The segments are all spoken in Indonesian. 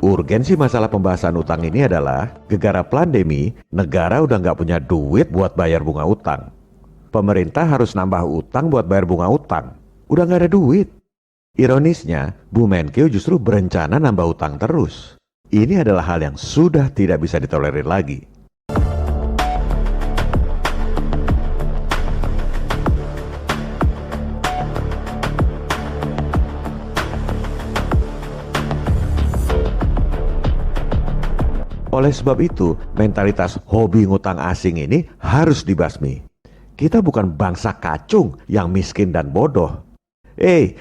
Urgensi masalah pembahasan utang ini adalah gegara pandemi, negara udah nggak punya duit buat bayar bunga utang. Pemerintah harus nambah utang buat bayar bunga utang. Udah nggak ada duit. Ironisnya, Bu Menkeu justru berencana nambah utang terus. Ini adalah hal yang sudah tidak bisa ditolerir lagi. Oleh sebab itu, mentalitas hobi ngutang asing ini harus dibasmi. Kita bukan bangsa kacung yang miskin dan bodoh.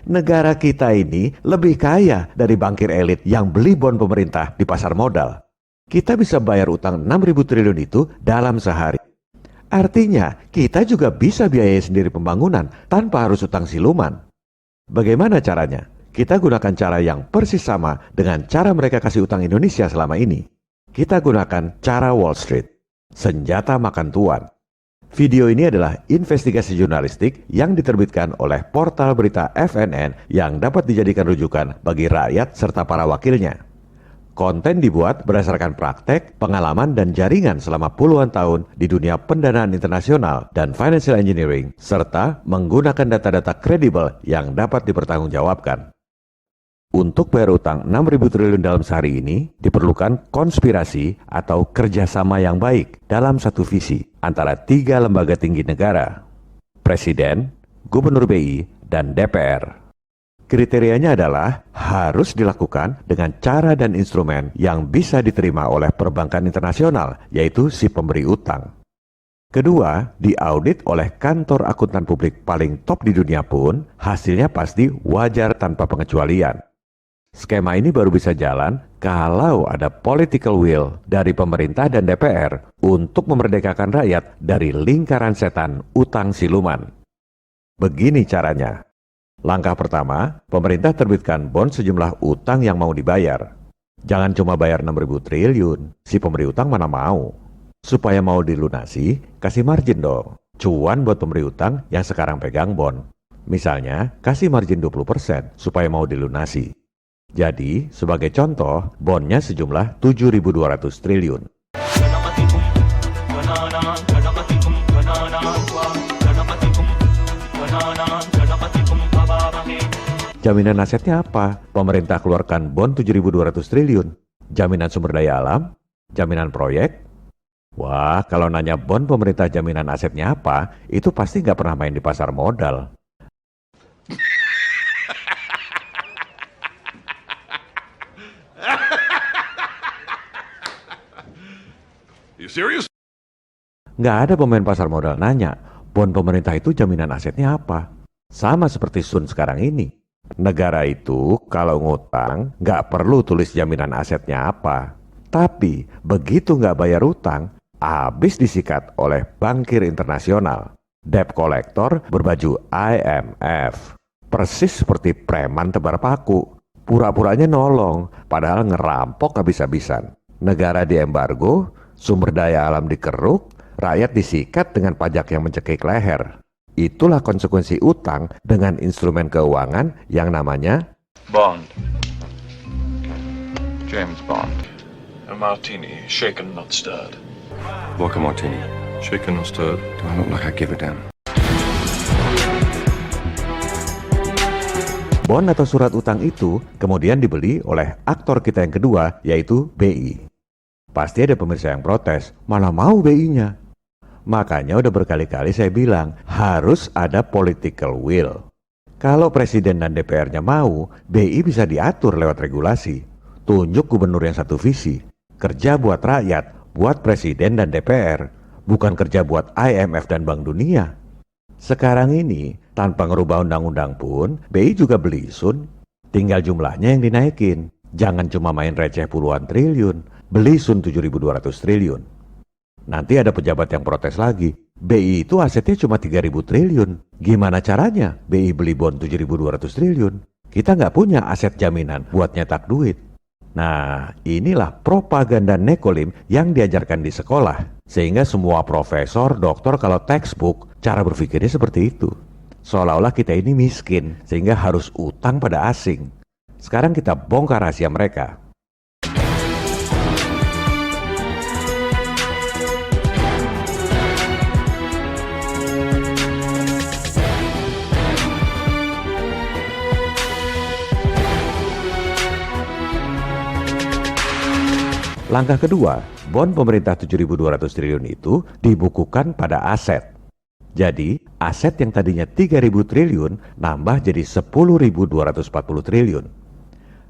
Negara kita ini lebih kaya dari bankir elit yang beli bon pemerintah di pasar modal. Kita bisa bayar utang 6.000 triliun itu dalam sehari. Artinya, kita juga bisa biayai sendiri pembangunan tanpa harus utang siluman. Bagaimana caranya? Kita gunakan cara yang persis sama dengan cara mereka kasih utang Indonesia selama ini. Kita gunakan cara Wall Street, senjata makan tuan. Video ini adalah investigasi jurnalistik yang diterbitkan oleh portal berita FNN yang dapat dijadikan rujukan bagi rakyat serta para wakilnya. Konten dibuat berdasarkan praktek, pengalaman, dan jaringan selama puluhan tahun di dunia pendanaan internasional dan financial engineering, serta menggunakan data-data kredibel yang dapat dipertanggungjawabkan. Untuk bayar utang 6.000 triliun dalam sehari ini, diperlukan konspirasi atau kerjasama yang baik dalam satu visi antara 3 lembaga tinggi negara, Presiden, Gubernur BI, dan DPR. Kriterianya adalah harus dilakukan dengan cara dan instrumen yang bisa diterima oleh perbankan internasional, yaitu si pemberi utang. Kedua, diaudit oleh kantor akuntan publik paling top di dunia pun, hasilnya pasti wajar tanpa pengecualian. Skema ini baru bisa jalan kalau ada political will dari pemerintah dan DPR untuk memerdekakan rakyat dari lingkaran setan utang siluman. Begini caranya. Langkah pertama, pemerintah terbitkan bon sejumlah utang yang mau dibayar. Jangan cuma bayar 6.000 triliun, si pemberi utang mana mau. Supaya mau dilunasi, kasih margin dong. Cuan buat pemberi utang yang sekarang pegang bon. Misalnya, kasih margin 20% supaya mau dilunasi. Jadi, sebagai contoh, bonnya sejumlah 7.200 triliun. Jaminan asetnya apa? Pemerintah keluarkan bon 7.200 triliun. Jaminan sumber daya alam? Jaminan proyek? Wah, kalau nanya bon pemerintah jaminan asetnya apa, itu pasti nggak pernah main di pasar modal. You serious? Nggak ada pemain pasar modal nanya, bon pemerintah itu jaminan asetnya apa? Sama seperti Sun sekarang ini. Negara itu kalau ngutang nggak perlu tulis jaminan asetnya apa. Tapi begitu nggak bayar utang, habis disikat oleh bankir internasional. Debt collector berbaju IMF. Persis seperti preman tebar paku. Pura-puranya nolong, padahal ngerampok habis-habisan. Negara diembargo, sumber daya alam dikeruk, rakyat disikat dengan pajak yang mencekik leher. Itulah konsekuensi utang dengan instrumen keuangan yang namanya Bond. James Bond. A martini, shaken not stirred. Vodka martini. Shaken not stirred. Do I look like I give a damn? bon atau surat utang itu kemudian dibeli oleh aktor kita yang kedua, yaitu BI. Pasti ada pemirsa yang protes, mana mau BI-nya? Makanya udah berkali-kali saya bilang, harus ada political will. Kalau presiden dan DPR-nya mau, BI bisa diatur lewat regulasi. Tunjuk gubernur yang satu visi. Kerja buat rakyat, buat presiden dan DPR. Bukan kerja buat IMF dan Bank Dunia. Sekarang ini, tanpa ngerubah undang-undang pun, BI juga beli Sun. Tinggal jumlahnya yang dinaikin. Jangan cuma main receh puluhan triliun. Beli Sun 7.200 triliun. Nanti ada pejabat yang protes lagi. BI itu asetnya cuma 3.000 triliun. Gimana caranya BI beli bon 7.200 triliun? Kita nggak punya aset jaminan buat nyetak duit. Nah, inilah propaganda Nekolim yang diajarkan di sekolah. Sehingga semua profesor, doktor kalau textbook, cara berpikirnya seperti itu. Seolah-olah kita ini miskin, sehingga harus utang pada asing. Sekarang kita bongkar rahasia mereka. Langkah kedua, bond pemerintah 7.200 triliun itu dibukukan pada aset. Jadi, aset yang tadinya 3.000 triliun nambah jadi 10.240 triliun.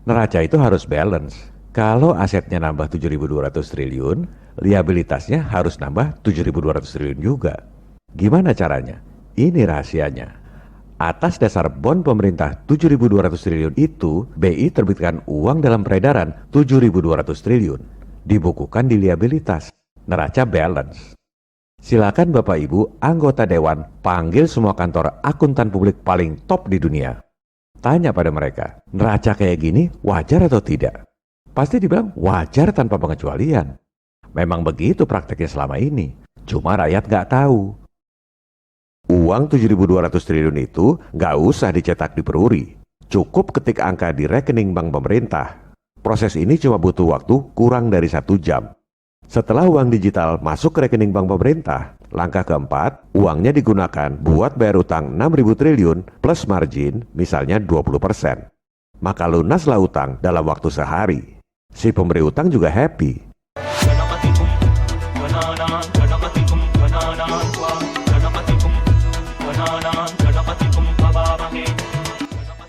Neraca itu harus balance. Kalau asetnya nambah 7.200 triliun, liabilitasnya harus nambah 7.200 triliun juga. Gimana caranya? Ini rahasianya. Atas dasar bond pemerintah 7.200 triliun itu, BI terbitkan uang dalam peredaran 7.200 triliun. Dibukukan di liabilitas, neraca balance. Silakan Bapak Ibu anggota Dewan panggil semua kantor akuntan publik paling top di dunia. Tanya pada mereka, neraca kayak gini wajar atau tidak? Pasti dibilang wajar tanpa pengecualian. Memang begitu prakteknya selama ini, cuma rakyat nggak tahu. Uang 7.200 triliun itu nggak usah dicetak di peruri. Cukup ketik angka di rekening bank pemerintah. Proses ini cuma butuh waktu kurang dari 1 jam. Setelah uang digital masuk ke rekening bank pemerintah, langkah keempat, uangnya digunakan buat bayar utang 6.000 triliun plus margin misalnya 20%. Maka lunaslah utang dalam waktu sehari. Si pemberi utang juga happy.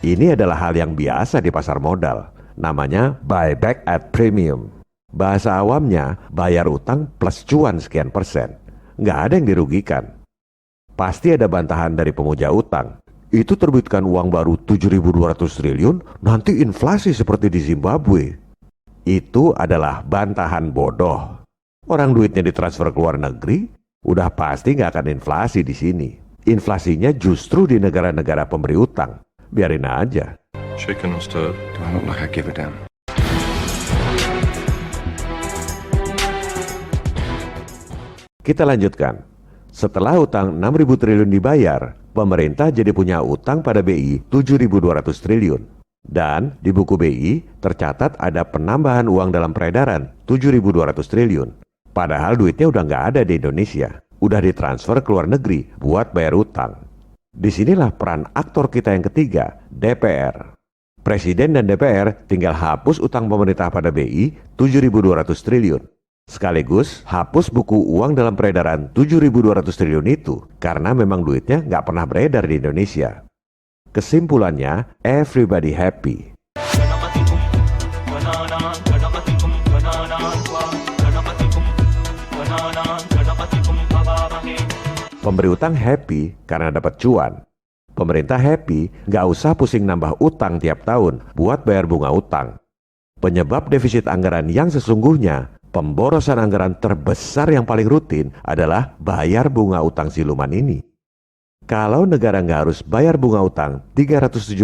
Ini adalah hal yang biasa di pasar modal. Namanya buyback at premium. Bahasa awamnya bayar utang plus cuan sekian persen. Nggak ada yang dirugikan. Pasti ada bantahan dari pemuja utang. Itu terbitkan uang baru 7.200 triliun, nanti inflasi seperti di Zimbabwe. Itu adalah bantahan bodoh. Orang duitnya ditransfer ke luar negeri, udah pasti nggak akan inflasi di sini. Inflasinya justru di negara-negara pemberi utang. Biarin aja. Shaken and stirred. Do I look like I give a damn? Kita lanjutkan. Setelah utang 6.000 triliun dibayar, pemerintah jadi punya utang pada BI 7.200 triliun. Dan di buku BI tercatat ada penambahan uang dalam peredaran 7.200 triliun. Padahal duitnya udah nggak ada di Indonesia. Udah ditransfer ke luar negeri buat bayar utang. Disinilah peran aktor kita yang ketiga, DPR. Presiden dan DPR tinggal hapus utang pemerintah pada BI 7.200 triliun. Sekaligus hapus buku uang dalam peredaran 7.200 triliun itu karena memang duitnya nggak pernah beredar di Indonesia. Kesimpulannya, everybody happy. Pemberi utang happy karena dapat cuan. Pemerintah happy, nggak usah pusing nambah utang tiap tahun buat bayar bunga utang. Penyebab defisit anggaran yang sesungguhnya, pemborosan anggaran terbesar yang paling rutin adalah bayar bunga utang siluman ini. Kalau negara nggak harus bayar bunga utang 377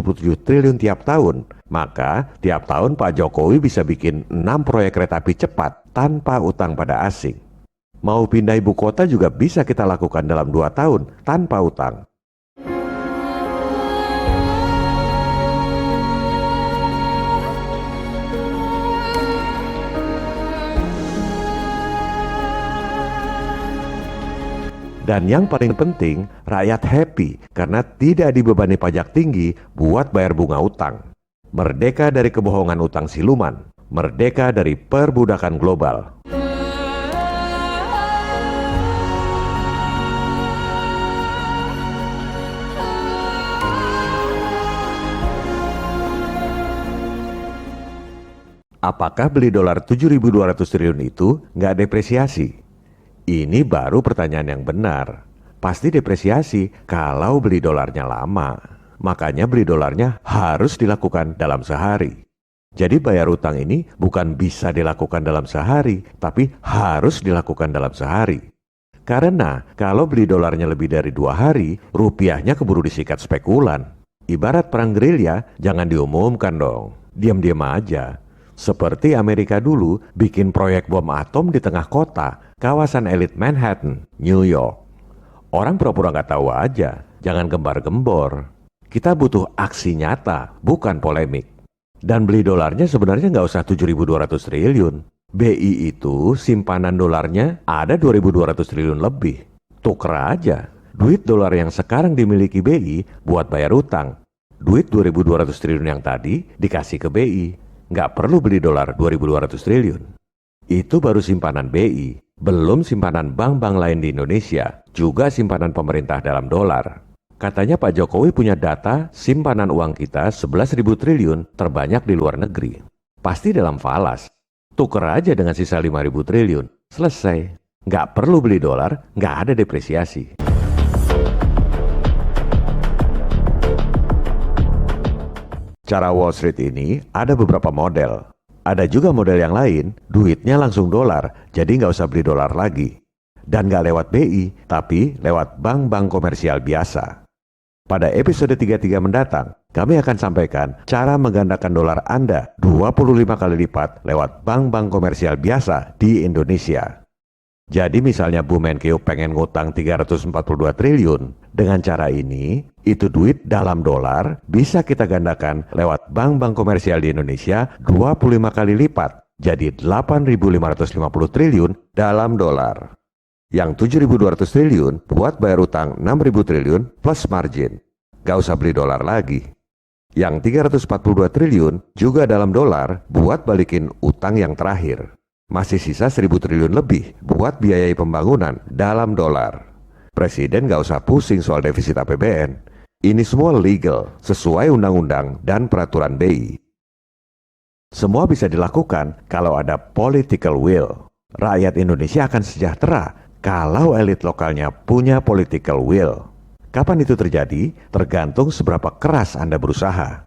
triliun tiap tahun, maka tiap tahun Pak Jokowi bisa bikin 6 proyek kereta api cepat tanpa utang pada asing. Mau pindah ibu kota juga bisa kita lakukan dalam 2 tahun tanpa utang. Dan yang paling penting, rakyat happy karena tidak dibebani pajak tinggi buat bayar bunga utang. Merdeka dari kebohongan utang siluman, merdeka dari perbudakan global. Apakah beli dolar 7.200 triliun itu nggak depresiasi? Ini baru pertanyaan yang benar. Pasti depresiasi kalau beli dolarnya lama. Makanya beli dolarnya harus dilakukan dalam sehari. Jadi bayar utang ini bukan bisa dilakukan dalam sehari, tapi harus dilakukan dalam sehari. Karena kalau beli dolarnya lebih dari 2 hari, rupiahnya keburu disikat spekulan. Ibarat perang gerilya, jangan diumumkan dong. Diam-diam aja. Seperti Amerika dulu bikin proyek bom atom di tengah kota, kawasan elit Manhattan, New York. Orang pura-pura nggak tahu aja, jangan gembar-gembor. Kita butuh aksi nyata, bukan polemik. Dan beli dolarnya sebenarnya nggak usah 7.200 triliun. BI itu simpanan dolarnya ada 2.200 triliun lebih. Tuker aja. Duit dolar yang sekarang dimiliki BI buat bayar utang. Duit 2.200 triliun yang tadi dikasih ke BI. Nggak perlu beli dolar 2.200 triliun. Itu baru simpanan BI. Belum simpanan bank-bank lain di Indonesia. Juga simpanan pemerintah dalam dolar. Katanya Pak Jokowi punya data simpanan uang kita 11.000 triliun terbanyak di luar negeri. Pasti dalam falas. Tuker aja dengan sisa 5.000 triliun. Selesai. Nggak perlu beli dolar, nggak ada depresiasi. Cara Wall Street ini ada beberapa model. Ada juga model yang lain, duitnya langsung dolar, jadi nggak usah beli dolar lagi. Dan nggak lewat BI, tapi lewat bank-bank komersial biasa. Pada episode 33 mendatang, kami akan sampaikan cara menggandakan dolar Anda 25 kali lipat lewat bank-bank komersial biasa di Indonesia. Jadi misalnya Bu Menkeu pengen ngutang 342 triliun. Dengan cara ini, itu duit dalam dolar bisa kita gandakan lewat bank-bank komersial di Indonesia 25 kali lipat. Jadi 8.550 triliun dalam dolar. Yang 7.200 triliun buat bayar utang 6.000 triliun plus margin. Gak usah beli dolar lagi. Yang 342 triliun juga dalam dolar buat balikin utang yang terakhir. Masih sisa 1.000 triliun lebih buat biayai pembangunan dalam dolar. Presiden gak usah pusing soal defisit APBN. Ini semua legal, sesuai undang-undang dan peraturan BI. Semua bisa dilakukan kalau ada political will. Rakyat Indonesia akan sejahtera kalau elit lokalnya punya political will. Kapan itu terjadi? Tergantung seberapa keras Anda berusaha.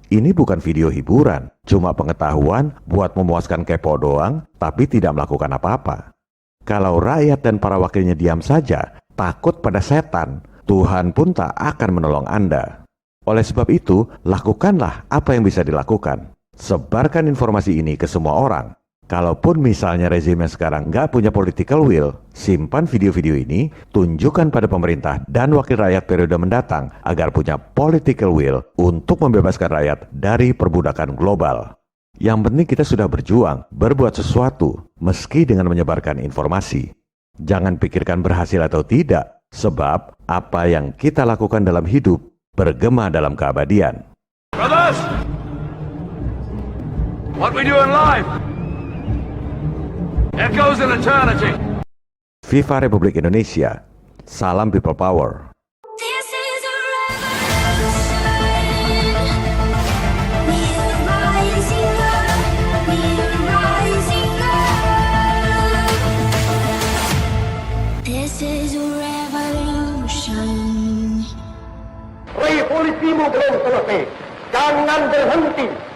Ini bukan video hiburan, cuma pengetahuan buat memuaskan kepo doang, tapi tidak melakukan apa-apa. Kalau rakyat dan para wakilnya diam saja, takut pada setan, Tuhan pun tak akan menolong Anda. Oleh sebab itu, lakukanlah apa yang bisa dilakukan. Sebarkan informasi ini ke semua orang. Kalaupun misalnya rezim yang sekarang nggak punya political will, simpan video-video ini, tunjukkan pada pemerintah dan wakil rakyat periode mendatang agar punya political will untuk membebaskan rakyat dari perbudakan global. Yang penting kita sudah berjuang, berbuat sesuatu, meski dengan menyebarkan informasi. Jangan pikirkan berhasil atau tidak, sebab apa yang kita lakukan dalam hidup bergema dalam keabadian. Brothers! What we do in life echoes in eternity. Viva Republik Indonesia. Salam People Power. This is a revolution. We're rising up. We're rising up. This is a revolution. Revolusimu belum selesai. Jangan berhenti.